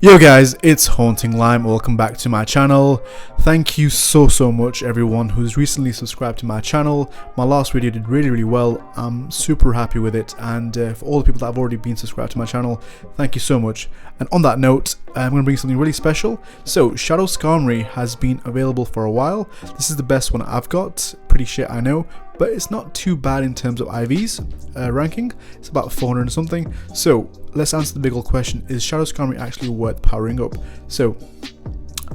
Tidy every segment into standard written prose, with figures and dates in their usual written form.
Yo guys, it's Haunting Lime. Welcome back to my channel. Thank you so much everyone who's recently subscribed to my channel. My last video did really well. I'm super happy with it, and for all the people that have already been subscribed to my channel, thank you so much. And on that note, I'm going to bring something really special. So Shadow Skarmory has been available for a while. This is the best one I've got. Pretty shit, I know, but it's not too bad in terms of IVs ranking. It's about 400 and something. So let's answer the big old question: is Shadow Skarmory actually worth powering up? So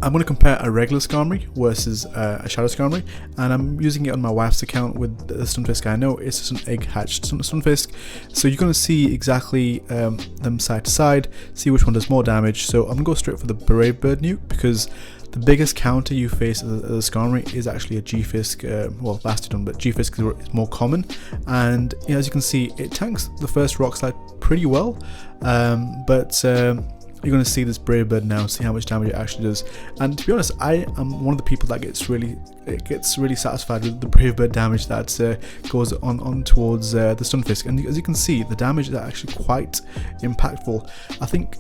I'm going to compare a regular Skarmory versus a Shadow Skarmory, and I'm using it on my wife's account with the Stunfisk. I know it's just an egg hatched Stunfisk, so you're going to see exactly them side to side, see which one does more damage. So I'm going to go straight for the Brave Bird nuke, because the biggest counter you face as a Skarmory is actually a G-Fisk, well, Bastiodon, but G-Fisk is more common. And you know, as you can see, it tanks the first Rock Slide pretty well, but you're going to see this Brave Bird now, see how much damage it actually does. And to be honest, I am one of the people that gets really satisfied with the Brave Bird damage that goes on towards the Stunfisk. And as you can see, the damage is actually quite impactful. I think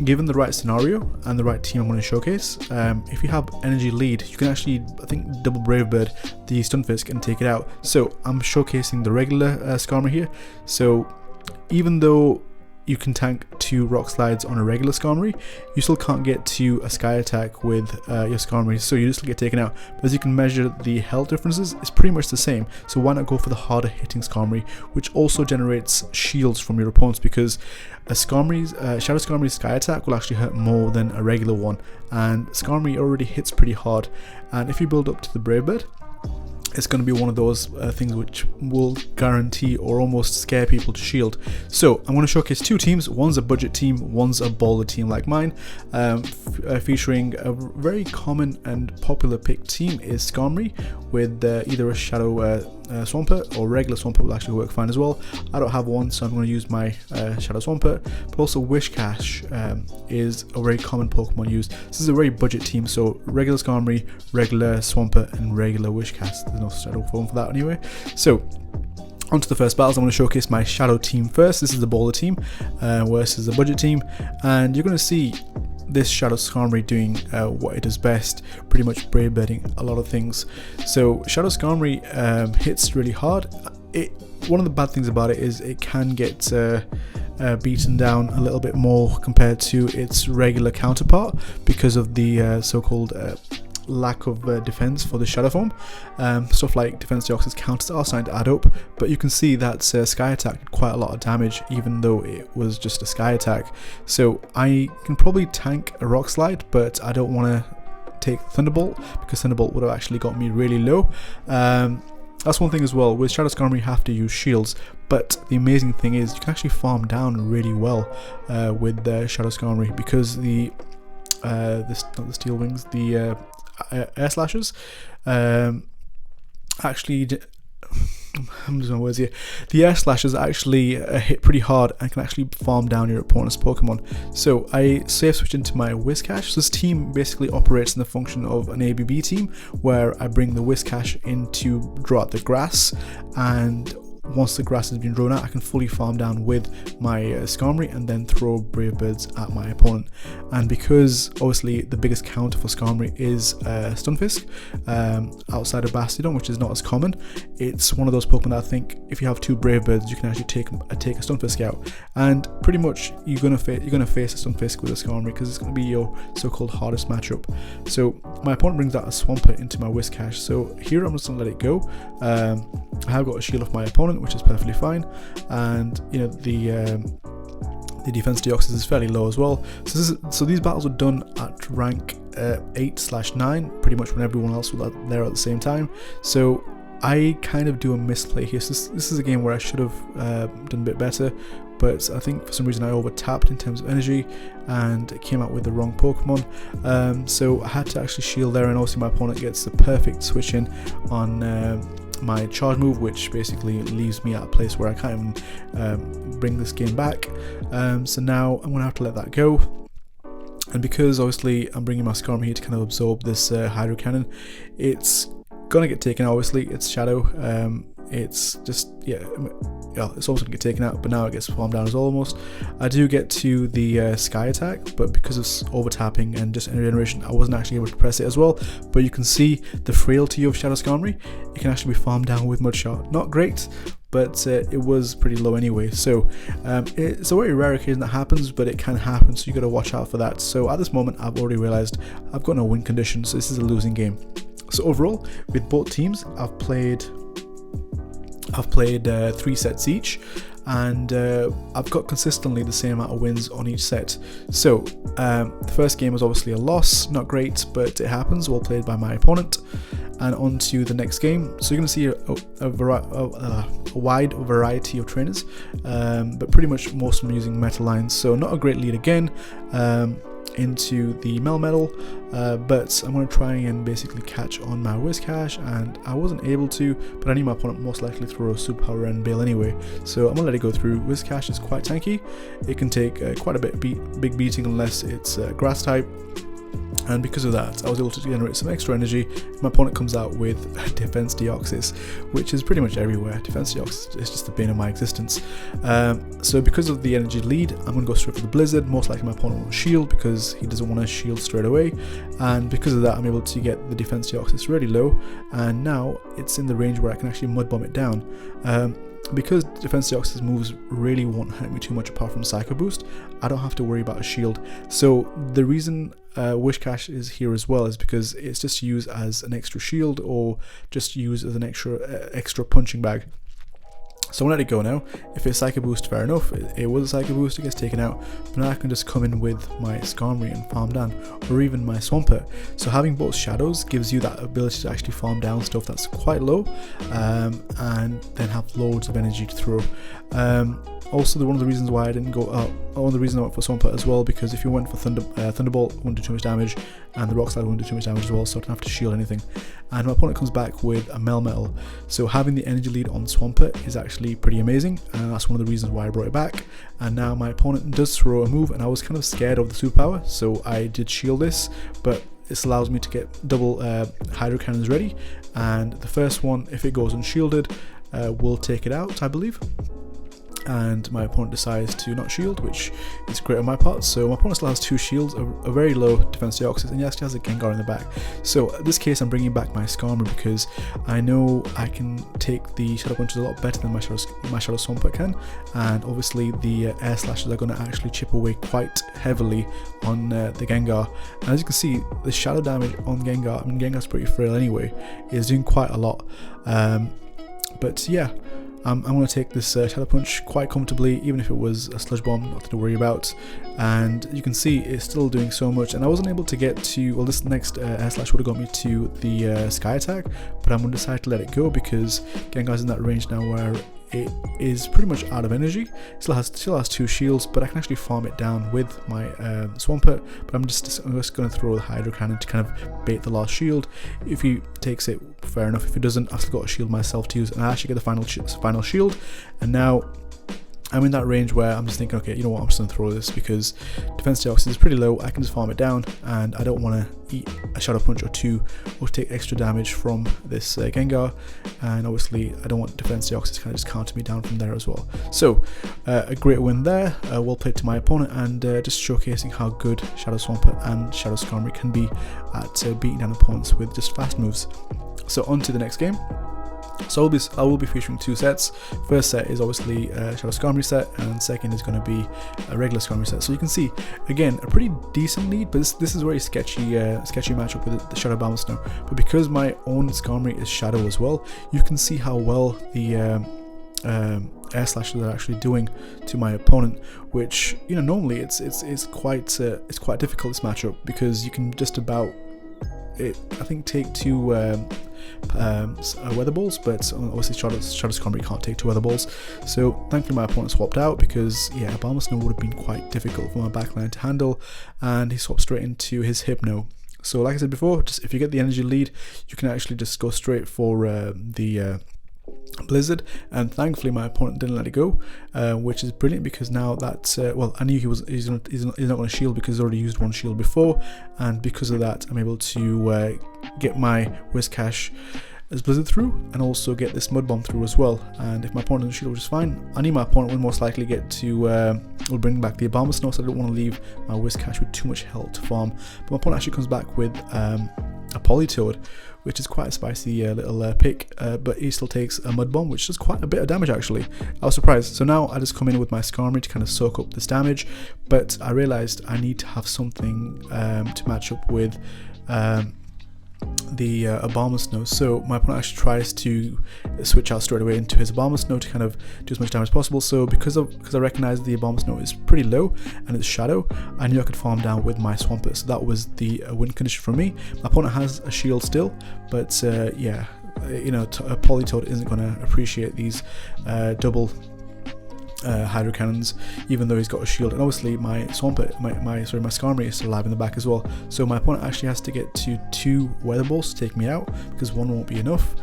given the right scenario and the right team I'm going to showcase, if you have energy lead, you can actually, I think, double Brave Bird the Stunfisk and take it out. So I'm showcasing the regular Skarmory here. So even though you can tank 2 Rock Slides on a regular Skarmory, you still can't get to a Sky Attack with your Skarmory, so you just get taken out. But as you can measure the health differences, it's pretty much the same. So why not go for the harder hitting Skarmory, which also generates shields from your opponents, because a Shadow Skarmory's Sky Attack will actually hurt more than a regular one, and Skarmory already hits pretty hard. And if you build up to the Brave Bird, it's going to be one of those things which will guarantee or almost scare people to shield. So I'm going to showcase 2 teams. One's a budget team, one's a baller team like mine, featuring a very common and popular pick team is Skarmory, with either a Shadow Swampert or regular Swampert will actually work fine as well. I don't have one, so I'm going to use my Shadow Swampert, but also Whiscash is a very common Pokemon used. This is a very budget team, so regular Skarmory, regular Swampert, and regular Whiscash. There's no Shadow form for that anyway. So onto the first battles. I'm going to showcase my Shadow team first. This is the baller team versus the budget team, and you're going to see this Shadow Skarmory doing what it does best, pretty much Brave Birding a lot of things. So Shadow Skarmory hits really hard. One of the bad things about it is it can get beaten down a little bit more compared to its regular counterpart because of the so-called lack of defense for the Shadow form. Stuff like Defense Deoxys counters are starting to add up, but you can see that Sky Attack did quite a lot of damage even though it was just a Sky Attack. So I can probably tank a Rock Slide, but I don't want to take Thunderbolt, because Thunderbolt would have actually got me really low. That's one thing as well. With Shadow Skarmory you have to use shields, but the amazing thing is you can actually farm down really well with Shadow Skarmory, because not the Steel Wings, the Air Slashes actually, I'm losing my words here. The Air Slashes actually hit pretty hard and can actually farm down your opponent's Pokemon. So I safe switched into my Whiscash. So this team basically operates in the function of an ABB team, where I bring the Whiscash in to draw out the grass, and once the grass has been drawn out, I can fully farm down with my Skarmory and then throw Brave Birds at my opponent. And because obviously the biggest counter for Skarmory is Stunfisk, outside of Bastiodon, which is not as common, it's one of those Pokemon that I think if you have 2 Brave Birds, you can actually take a Stunfisk out. And pretty much you're gonna face a Stunfisk with a Skarmory, because it's gonna be your so-called hardest matchup. So my opponent brings out a Swampert into my Whiscash. So here I'm just gonna let it go. I have got a shield off my opponent, which is perfectly fine, and you know the Defense Deoxys is fairly low as well. So these battles are done at rank 8/9, pretty much when everyone else was there at the same time. So I kind of do a misplay here. So this is a game where I should have done a bit better, but I think for some reason I over-tapped in terms of energy and came out with the wrong Pokemon. So I had to actually shield there, and also my opponent gets the perfect switch in on my charge move, which basically leaves me at a place where I can't even bring this game back. So now I'm gonna have to let that go, and because obviously I'm bringing my Skarmory here to kind of absorb this Hydro Cannon, it's gonna get taken. Obviously it's Shadow, it's just, yeah, it's almost going to get taken out, but now it gets farmed down as almost. I do get to the Sky attack, but because of over tapping and just energy generation, I wasn't actually able to press it as well. But you can see the frailty of Shadow Skarmory. It can actually be farmed down with Mudshot. Not great, but it was pretty low anyway. So it's a very rare occasion that happens, but it can happen, so you got to watch out for that. So at this moment, I've already realized I've got no win condition, so this is a losing game. So overall, with both teams, I've played 3 sets each, and I've got consistently the same amount of wins on each set. So the first game was obviously a loss, not great, but it happens, well played by my opponent. And on to the next game. So you're going to see a wide variety of trainers, but pretty much most of them using metal lines, so not a great lead again. Into the Melmetal, but I'm going to try and basically catch on my Whiscash, and I wasn't able to, but I knew my opponent most likely throw a Superpower and Bail anyway, so I'm going to let it go through. Whiscash is quite tanky, it can take quite a big beating unless it's Grass type, and because of that I was able to generate some extra energy. My opponent comes out with Defense Deoxys, which is pretty much everywhere. Defense Deoxys is just the bane of my existence. So because of the energy lead, I'm going to go straight for the Blizzard. Most likely my opponent will shield because he doesn't want to shield straight away, and because of that I'm able to get the Defense Deoxys really low, and now it's in the range where I can actually Mud Bomb it down. Because Defense Deoxys moves really won't hurt me too much apart from Psycho Boost, I don't have to worry about a shield. So the reason Whiscash is here as well is because it's just used as an extra shield, or just used as an extra punching bag. So I'm gonna let it go now. If it's Psycho Boost, fair enough. It was a Psycho Boost, it gets taken out. But now I can just come in with my Skarmory and farm down, or even my Swampert. So having both shadows gives you that ability to actually farm down stuff that's quite low, and then have loads of energy to throw. Also, one of the reasons why I didn't go up, one of the reasons I went for Swampert as well, because if you went for Thunderbolt, it wouldn't do too much damage, and the Rock Slide wouldn't do too much damage as well, so I don't have to shield anything. And my opponent comes back with a Melmetal, so having the energy lead on Swampert is actually pretty amazing, and that's one of the reasons why I brought it back. And now my opponent does throw a move, and I was kind of scared of the superpower, so I did shield this, but this allows me to get double Hydro Cannons ready, and the first one, if it goes unshielded, will take it out, I believe. And my opponent decides to not shield, which is great on my part. So my opponent still has 2 shields, a very low Defense Deoxys, and he actually has a Gengar in the back. So in this case I'm bringing back my Skarmory because I know I can take the Shadow Punches a lot better than my Shadow Swampert can, and obviously the Air Slashes are going to actually chip away quite heavily on the Gengar. And as you can see, the shadow damage on Gengar, I mean Gengar's pretty frail anyway, is doing quite a lot. But yeah, I'm going to take this Shadow Punch quite comfortably, even if it was a Sludge Bomb, nothing to worry about. And you can see it's still doing so much, and I wasn't able to get to, well, this next Air Slash would have got me to the Sky attack, but I'm going to decide to let it go because Gengar's in that range now where it is pretty much out of energy. Still has 2 shields, but I can actually farm it down with my Swampert. But I'm just going to throw the Hydro Cannon to kind of bait the last shield. If he takes it, fair enough. If he doesn't, I've still got a shield myself to use, and I actually get the final shield. And now I'm in that range where I'm just thinking, okay, you know what, I'm just going to throw this because Defense Deoxys is pretty low. I can just farm it down, and I don't want to eat a Shadow Punch or 2 or take extra damage from this Gengar, and obviously I don't want Defense Deoxys kind of just counter me down from there as well. So a great win there, well played to my opponent, and just showcasing how good Shadow Swampert and Shadow Skarmory can be at beating down opponents with just fast moves. So on to the next game. So I will be featuring 2 sets. First set is obviously Shadow Skarmory set, and second is going to be a regular Skarmory set. So you can see, again, a pretty decent lead, but this is a very sketchy matchup with the Shadow Bounce now. But because my own Skarmory is Shadow as well, you can see how well the Air Slashes are actually doing to my opponent, which, you know, normally it's quite difficult, this matchup, because you can just about I think take 2 Weather Balls, but obviously Shadow Skarmory can't take 2 Weather Balls. So thankfully my opponent swapped out, because yeah, Balmer Snow would have been quite difficult for my backline to handle, and he swapped straight into his Hypno. So like I said before, just if you get the energy lead, you can actually just go straight for the Blizzard, and thankfully my opponent didn't let it go, which is brilliant, because now that well, I knew he's not going to shield because he's already used 1 shield before, and because of that I'm able to get my Whiscash his Blizzard through and also get this Mud Bomb through as well. And if my opponent doesn't shield, which is fine, I knew my opponent will most likely get to will bring back the Abomasnow, Snow, so I don't want to leave my Whiscash with too much health to farm. But my opponent actually comes back with a Politoed, which is quite a spicy little pick, but he still takes a Mud Bomb, which does quite a bit of damage actually. I was surprised. So now I just come in with my Skarmory to kind of soak up this damage, but I realized I need to have something to match up with the Abomasnow. So my opponent actually tries to switch out straight away into his Abomasnow to kind of do as much damage as possible. So because I recognize the Abomasnow is pretty low and it's shadow, I knew I could farm down with my Swampert. So that was the win condition for me. My opponent has a shield still, but yeah, you know, a Politoed isn't going to appreciate these double Hydro Cannons, even though he's got a shield. And obviously my Swampert, my Skarmory is still alive in the back as well. So my opponent actually has to get to 2 Weather Balls to take me out, because 1 won't be enough.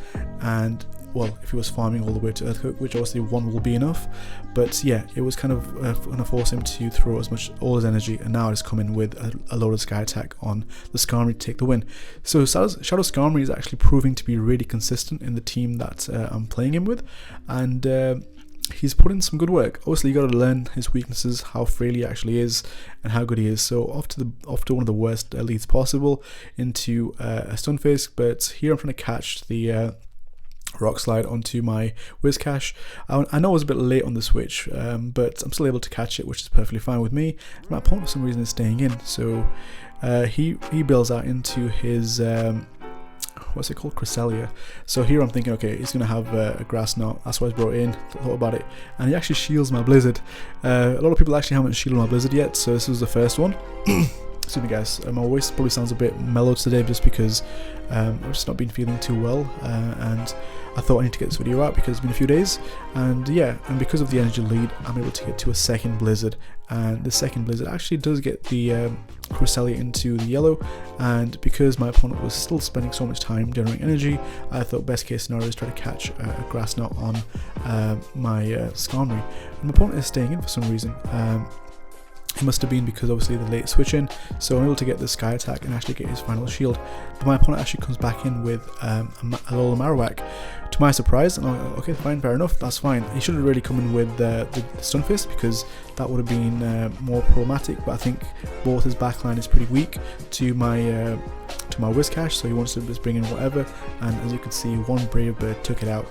And well, if he was farming all the way to Earthquake, which obviously 1 will be enough, but yeah, it was kind of going to force him to throw all his energy, and now I just come in with a loaded Sky Attack on the Skarmory to take the win. So Shadow Skarmory is actually proving to be really consistent in the team that I'm playing him with, and he's put in some good work. Obviously, you got to learn his weaknesses, how frail he actually is, and how good he is. So off to one of the worst leads possible into a Stunfisk, but here I'm trying to catch the Rock Slide onto my Whiscash. I know I was a bit late on the switch, but I'm still able to catch it, which is perfectly fine with me. My opponent for some reason is staying in, so he builds out into his what's it called, Cresselia. So here I'm thinking, okay, he's gonna have a Grass Knot. That's why I brought in, thought about it, and he actually shields my Blizzard. A lot of people actually haven't shielded my Blizzard yet, so this was the first one. Excuse me guys, my voice probably sounds a bit mellow today just because I've just not been feeling too well, and I thought I need to get this video out because it's been a few days, and yeah, and because of the energy lead, I'm able to get to a second Blizzard, and the second Blizzard actually does get the Cresselia into the yellow, and because my opponent was still spending so much time generating energy, I thought best case scenario is try to catch a Grass Knot on my Skarmory, and my opponent is staying in for some reason. It must have been because obviously the late switch in, so I'm able to get the Sky Attack and actually get his final shield. But my opponent actually comes back in with a little Marowak. To my surprise, and I'm like, okay, fine, fair enough, that's fine. He should have really come in with the Stunfisk, because that would have been more problematic, but I think both his backline is pretty weak to my Whiscash, so he wants to just bring in whatever, and as you can see, one Brave Bird took it out.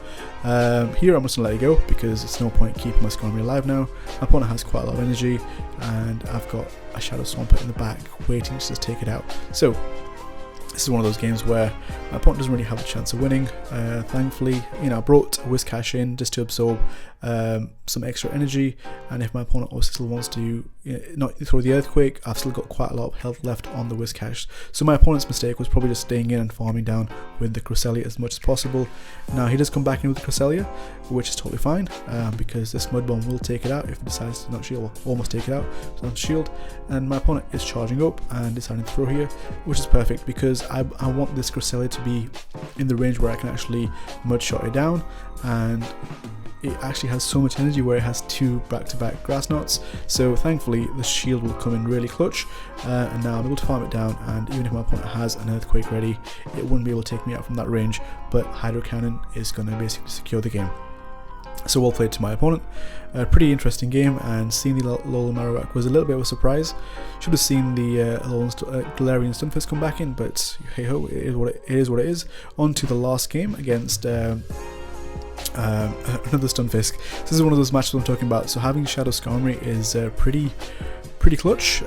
Here I'm just going to let it go, because it's no point keeping my Skarmory alive now. My opponent has quite a lot of energy, and I've got a Shadow Swampert in the back, waiting to just take it out. So this is one of those games where my opponent doesn't really have a chance of winning. Thankfully, you know, I brought Whiscash in just to absorb some extra energy, and if my opponent also still wants to not throw the Earthquake, I've still got quite a lot of health left on the Whiscash. So my opponent's mistake was probably just staying in and farming down with the Cresselia as much as possible. Now he does come back in with the Cresselia, which is totally fine, because this Mud Bomb will take it out if it decides to not shield, or almost take it out, so not shield. And my opponent is charging up and deciding to throw here, which is perfect because I want this Cresselia to be in the range where I can actually Mud Shot it down, and it actually has so much energy where it has 2 back-to-back Grass Knots, so thankfully the shield will come in really clutch, and now I'm able to farm it down, and even if my opponent has an Earthquake ready, it wouldn't be able to take me out from that range, but Hydro Cannon is going to basically secure the game. So well played to my opponent. A pretty interesting game, and seeing the Alolan Marowak was a little bit of a surprise. Should have seen the Galarian Stunfisk come back in, but hey ho, it is what it is. On to the last game against another Stunfisk. This is one of those matches I'm talking about. So having Shadow Skarmory is pretty clutch,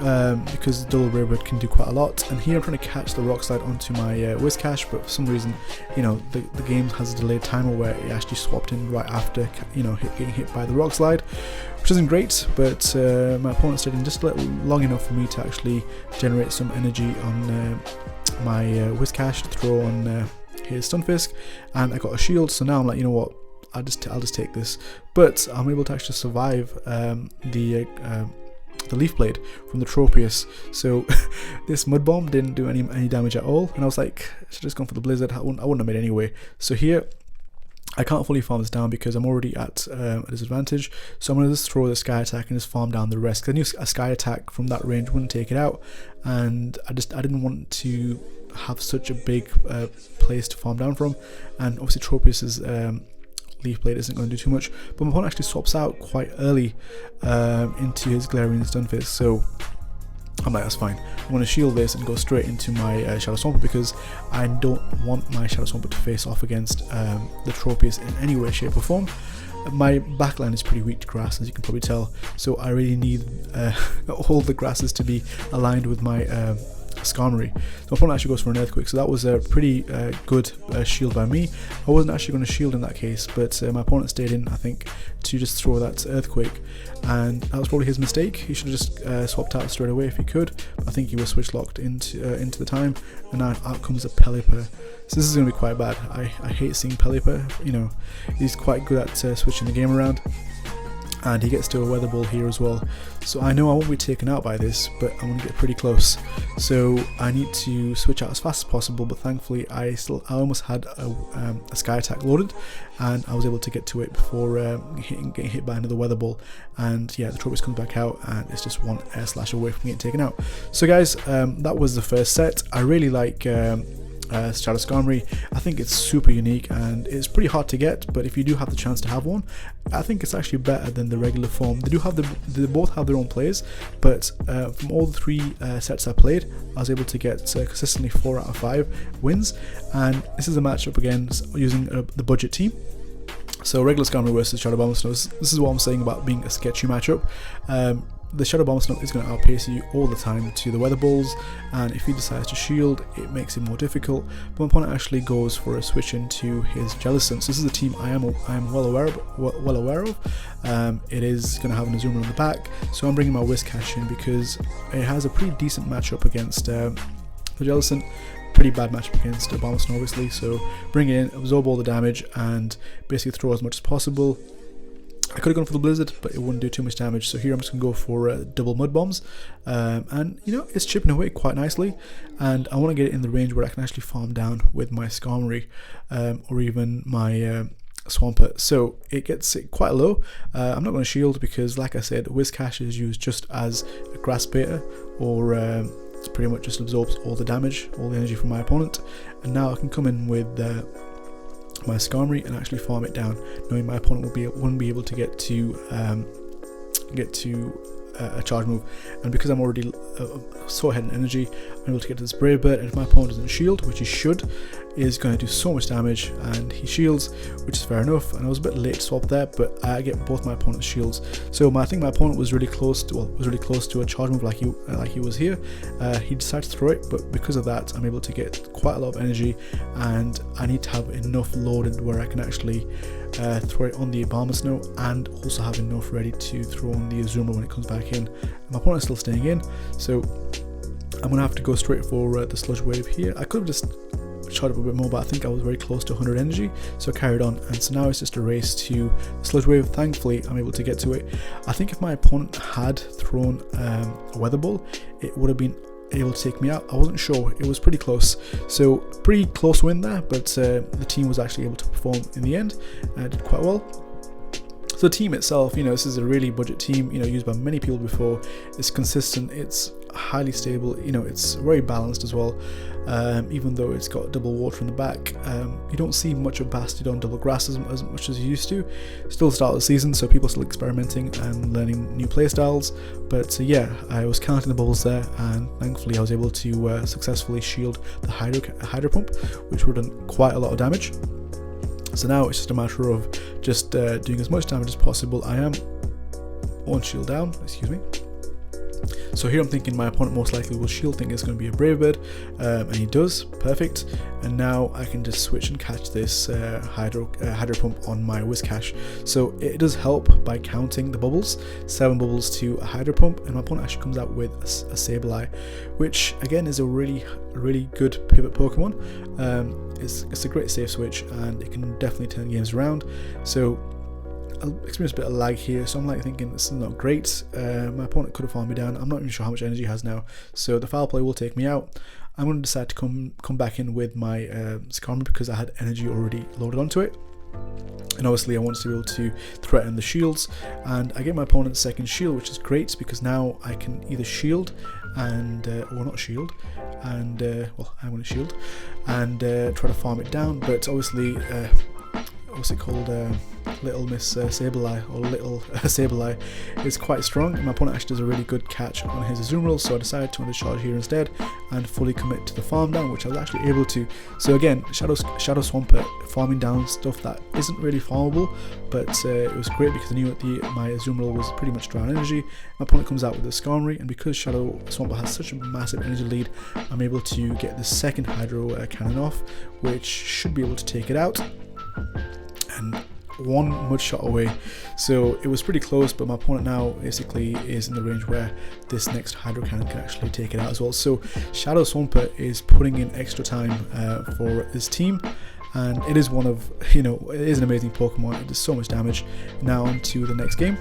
because Double Rare Bird can do quite a lot, and here I'm trying to catch the Rock Slide onto my Whiscash, but for some reason, you know, the game has a delayed timer where it actually swapped in right after, you know, getting hit by the Rock Slide, which isn't great, but my opponent stayed in just long enough for me to actually generate some energy on my Whiscash to throw on his Stunfisk, and I got a shield, so now I'm like, you know what, I'll just take this, but I'm able to actually survive the Leaf Blade from the Tropius. So this Mud Bomb didn't do any damage at all, and I was like, I should have just gone for the Blizzard. I wouldn't have made it anyway. So here I can't fully farm this down because I'm already at a disadvantage, so I'm going to just throw the sky attack and just farm down the rest, because I knew a sky attack from that range wouldn't take it out, and I didn't want to have such a big place to farm down from. And obviously Tropius's Leaf Blade isn't going to do too much, but my opponent actually swaps out quite early into his Galarian Stunfisk, so I'm like, that's fine. I'm going to shield this and go straight into my Shadow Swampert, because I don't want my Shadow Swampert to face off against the Tropius in any way, shape or form. My backline is pretty weak to grass, as you can probably tell, so I really need all the grasses to be aligned with my Skarmory. So my opponent actually goes for an Earthquake, so that was a pretty good shield by me. I wasn't actually going to shield in that case, but my opponent stayed in, I think, to just throw that Earthquake, and that was probably his mistake. He should have just swapped out straight away if he could. I think he was switch locked into the time, and now out comes a Pelipper. So this is going to be quite bad. I hate seeing Pelipper. You know, he's quite good at switching the game around, and he gets to a Weather Ball here as well. So I know I won't be taken out by this, but I'm going to get pretty close. So I need to switch out as fast as possible, but thankfully I almost had a Sky Attack loaded, and I was able to get to it before getting hit by another Weather Ball. And yeah, the Tropius comes back out, and it's just one Air Slash away from getting taken out. So guys, that was the first set. I really like Shadow Skarmory. I think it's super unique and it's pretty hard to get, but if you do have the chance to have one, I think it's actually better than the regular form. They both have their own plays, but from all the three sets I played, I was able to get consistently 4 out of 5 wins, and this is a matchup against using the budget team. So regular Skarmory versus Shadow Bombsnow. This is what I'm saying about being a sketchy matchup. The Shadow Bombsnow is going to outpace you all the time to the Weather Balls, and if he decides to shield, it makes it more difficult. But my opponent actually goes for a switch into his Jellicent. So this is a team I am well aware of. It is going to have an Azumarill on the back, so I'm bringing my Whiscash in because it has a pretty decent matchup against the Jellicent. Pretty bad matchup against Bombsnow, obviously. So bring it in, absorb all the damage, and basically throw as much as possible. I could have gone for the Blizzard, but it wouldn't do too much damage, so here I'm just going to go for double Mud Bombs, and you know, it's chipping away quite nicely, and I want to get it in the range where I can actually farm down with my Skarmory, or even my Swampert. So it gets it quite low. I'm not going to shield because, like I said, Whiscash is used just as a grass baiter, or it pretty much just absorbs all the damage, all the energy from my opponent, and now I can come in with my Skarmory and actually farm it down, knowing my opponent wouldn't be able to get to a charge move. And because I'm already so ahead in energy, I'm able to get to this Brave Bird, and if my opponent doesn't shield, which he should, is going to do so much damage, and he shields, which is fair enough. And I was a bit late to swap there, but I get both my opponent's shields. So I think my opponent was really close to a charge move like he was here. He decided to throw it, but because of that, I'm able to get quite a lot of energy, and I need to have enough loaded where I can actually throw it on the Bombsnow and also have enough ready to throw on the Azumarill when it comes back in. And my opponent's still staying in, so I'm going to have to go straight for the Sludge Wave here. I could have just charged up a bit more, but I think I was very close to 100 energy, so I carried on, and so now it's just a race to the Sludge Wave. Thankfully, I'm able to get to it. I think if my opponent had thrown a Weather Ball, it would have been able to take me out. I wasn't sure, it was pretty close, so pretty close win there, but the team was actually able to perform in the end, and did quite well. So the team itself, you know, this is a really budget team, you know, used by many people before. It's consistent, it's highly stable, you know, it's very balanced as well. Even though it's got double water in the back, you don't see much of Bastiodon double grass as much as you used to. Still the start of the season, so people are still experimenting and learning new playstyles. But yeah, I was counting the bubbles there, and thankfully I was able to successfully shield the Hydro Pump, which would have done quite a lot of damage. So now it's just a matter of just doing as much damage as possible. I am one shield down, excuse me. So here I'm thinking my opponent most likely will shield, think it's going to be a Brave Bird, and he does, perfect. And now I can just switch and catch this Hydro Pump on my Whiscash. So it does help by counting the bubbles, 7 bubbles to a Hydro Pump, and my opponent actually comes out with a Sableye, which again is a really good pivot Pokemon. It's a great safe switch, and it can definitely turn games around. So I'll experience a bit of lag here, so I'm like thinking this is not great. My opponent could have farmed me down. I'm not even sure how much energy he has now, so the foul play will take me out. I'm going to decide to come back in with my Skarmory because I had energy already loaded onto it. And obviously I want to be able to threaten the shields, and I get my opponent's second shield, which is great because now I can either shield and or not shield and well, I'm going to shield and try to farm it down. But obviously what's it called, Little Miss Sableye, or Little Sableye, is quite strong, and my opponent actually does a really good catch on his Azumarill, so I decided to undercharge here instead and fully commit to the farm down, which I was actually able to. So again, Shadow Swampert, farming down stuff that isn't really farmable, but it was great because I knew that my Azumarill was pretty much dry on energy. My opponent comes out with the Skarmory, and because Shadow Swampert has such a massive energy lead, I'm able to get the second Hydro Cannon off, which should be able to take it out. And one mud shot away, so it was pretty close, but my opponent now basically is in the range where this next Hydro Cannon can actually take it out as well. So Shadow Swampert is putting in extra time for his team, and it is one of, it is an amazing Pokemon. It does so much damage. Now on to the next game.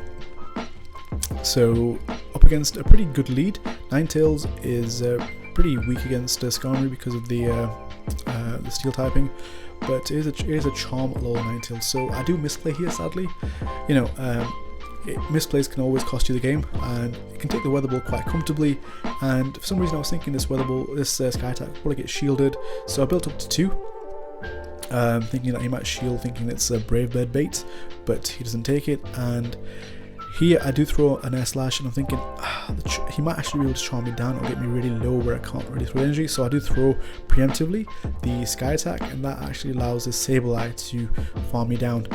So up against a pretty good lead. Ninetales is pretty weak against Skarmory because of the steel typing, but it is a charm low Ninetales, so I do misplay here sadly. Misplays can always cost you the game, and you can take the Weather Ball quite comfortably, and for some reason I was thinking this Sky Attack will probably get shielded, so I built up to 2, thinking that he might shield, thinking it's a Brave Bird bait, but he doesn't take it. And here I do throw an Air Slash, and I'm thinking he might actually be able to charm me down or get me really low where I can't really throw energy, so I do throw preemptively the Sky Attack, and that actually allows this Sableye to farm me down.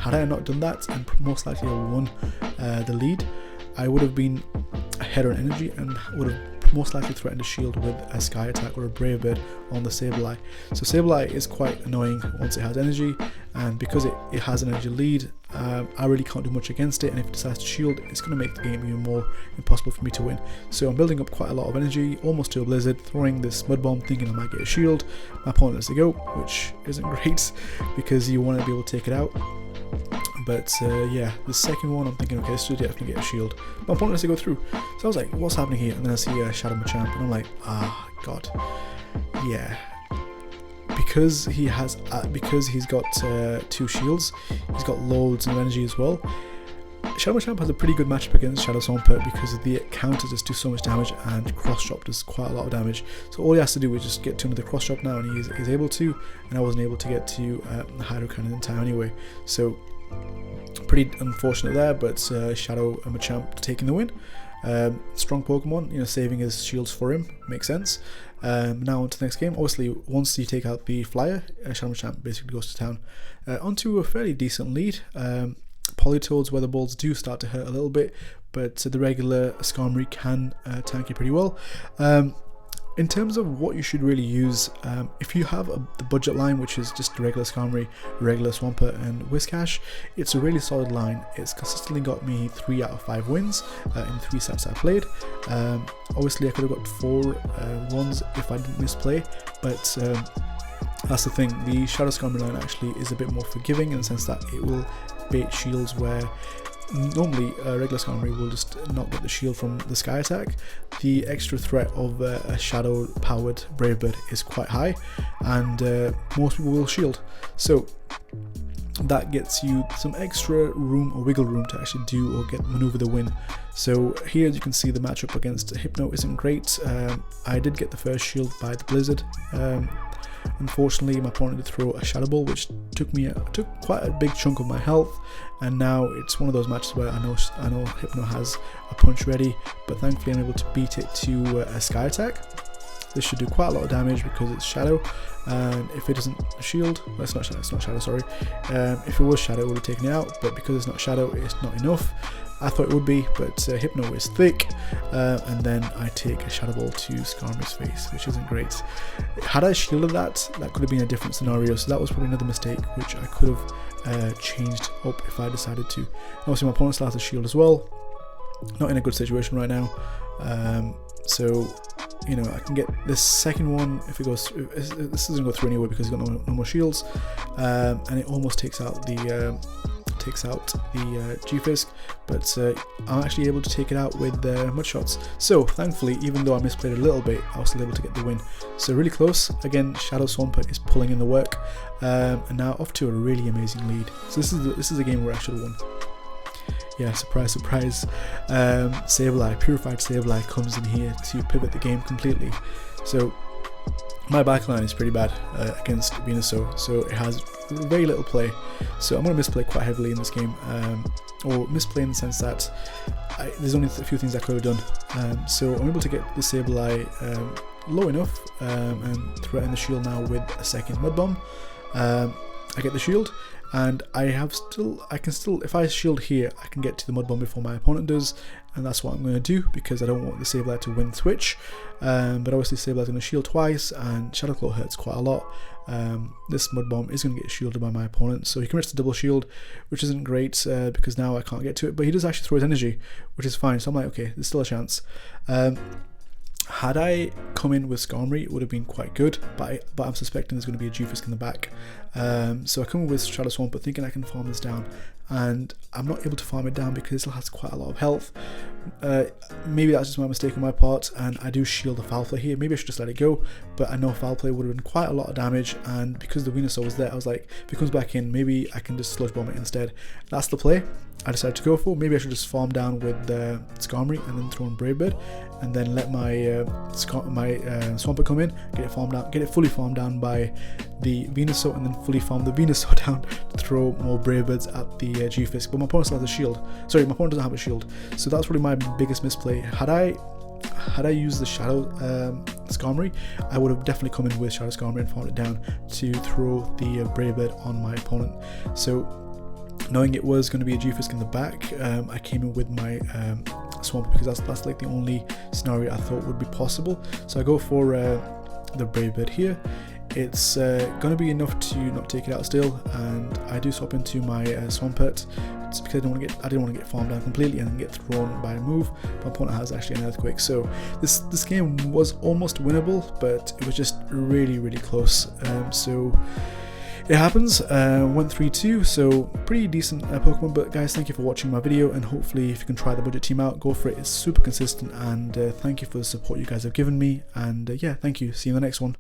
Had I not done that, and most likely I won the lead, I would have been ahead on energy and would have most likely threatened a shield with a Sky Attack or a Brave Bird on the Sableye. So Sableye is quite annoying once it has energy, and because it has an energy lead, I really can't do much against it, and if it decides to shield, it's going to make the game even more impossible for me to win. So I'm building up quite a lot of energy, almost to a Blizzard, throwing this Mud Bomb thinking I might get a shield. My opponent lets it go, which isn't great because you want to be able to take it out. But yeah, the second one I'm thinking, okay, this should definitely get a shield. My opponent has to go through. So I was like, what's happening here? And then I see Shadow Machamp, and I'm like, ah, God. Yeah. Because he's got 2 shields, he's got loads of energy as well. Shadow Machamp has a pretty good matchup against Shadow Swampert because the counters just do so much damage, and Cross Chop does quite a lot of damage. So all he has to do is just get to another Cross Chop now, and he's able to, and I wasn't able to get to the Hydro Cannon in time anyway. So pretty unfortunate there, but Shadow Machamp taking the win. Strong Pokemon, saving his shields for him, makes sense. Now on to the next game. Obviously, once you take out the Flyer, Shadow Machamp basically goes to town. Onto a fairly decent lead. Politoed's Weather Balls do start to hurt a little bit, but the regular Skarmory can tank it pretty well. In terms of what you should really use, if you have the budget line, which is just the regular Skarmory, regular Swampert, and Whiscash, it's a really solid line. It's consistently got me 3 out of 5 wins in 3 sets I played. Obviously I could have got 4 ones if I didn't misplay, but that's the thing. The Shadow Skarmory line actually is a bit more forgiving in the sense that it will bait shields where normally a regular Skarmory will just not get the shield from the Sky Attack. The extra threat of a shadow powered Brave Bird is quite high, and most people will shield, so that gets you some extra room or wiggle room to actually do or maneuver the win. So here, as you can see, the matchup against Hypno isn't great. I did get the first shield by the Blizzard. Unfortunately, my opponent did throw a Shadow Ball, which took quite a big chunk of my health, and now it's one of those matches where I know Hypno has a punch ready, but thankfully I'm able to beat it to a Sky Attack. This should do quite a lot of damage because it's Shadow, and if it doesn't shield, well, it's not Shadow, sorry. If it was Shadow, it would have taken it out, but because it's not Shadow, it's not enough. I thought it would be, but Hypno is thick, and then I take a Shadow Ball to Skarmory's face, which isn't great. Had I shielded that could have been a different scenario, so that was probably another mistake which I could have changed up if I decided to. Obviously my opponent still has a shield as well, not in a good situation right now, so I can get this second one if it goes. This doesn't go through anyway because he's got no more shields, and it almost takes out the takes out the G-Fisk, but I'm actually able to take it out with Mud Shots. So thankfully, even though I misplayed a little bit, I was still able to get the win. So really close. Again, Shadow Swampert is pulling in the work, and now off to a really amazing lead. So this is a game where I should have won. Yeah, surprise, surprise. Sableye, Purified Sableye comes in here to pivot the game completely. So my backline is pretty bad against Venusaur, so it has very little play. So I'm going to misplay quite heavily in this game, or misplay in the sense that there's only a few things I could have done. So I'm able to get the Sableye low enough and threaten the shield now with a second Mud Bomb. I get the shield, and I can still, if I shield here, I can get to the Mud Bomb before my opponent does, and that's what I'm going to do because I don't want the Sableye to win switch. But obviously Sableye's going to shield twice, and Shadow Claw hurts quite a lot. This Mud Bomb is going to get shielded by my opponent, so he commits to double shield, which isn't great because now I can't get to it, but he does actually throw his energy, which is fine, so I'm like, okay, there's still a chance. Had I come in with Skarmory, it would have been quite good, but I'm suspecting there's going to be a G-Fisk in the back. So I come in with Shadow Swampert thinking I can farm this down, and I'm not able to farm it down because it still has quite a lot of health. Maybe that's just my mistake on my part, and I do shield the Foul Play here. Maybe I should just let it go, but I know Foul Play would have been quite a lot of damage, and because the Venusaur was there, I was like, if he comes back in, maybe I can just Sludge Bomb it instead. That's the play I decided to go for. Maybe I should just farm down with Skarmory and then throw in Brave Bird, and then let my Swampert come in, get it fully farmed down by the Venusaur, and then fully farm the Venusaur down to throw more Brave Birds at the G-Fisk. But my opponent still has a shield. Sorry, my opponent doesn't have a shield. So that's probably my biggest misplay. Had I used the Shadow Skarmory, I would have definitely come in with Shadow Skarmory and farmed it down to throw the Brave Bird on my opponent. So knowing it was going to be a G-Fisk in the back, I came in with my Swamp because that's like the only scenario I thought would be possible. So I go for the Brave Bird here. It's going to be enough to not take it out still, and I do swap into my Swampert just because I didn't want to get farmed down completely and then get thrown by a move. My opponent has actually an Earthquake, so this game was almost winnable, but it was just really close. So it happens. Went 3-2, so pretty decent Pokemon. But guys, thank you for watching my video, and hopefully if you can try the budget team out, go for it. It's super consistent, and thank you for the support you guys have given me, and yeah, thank you. See you in the next one.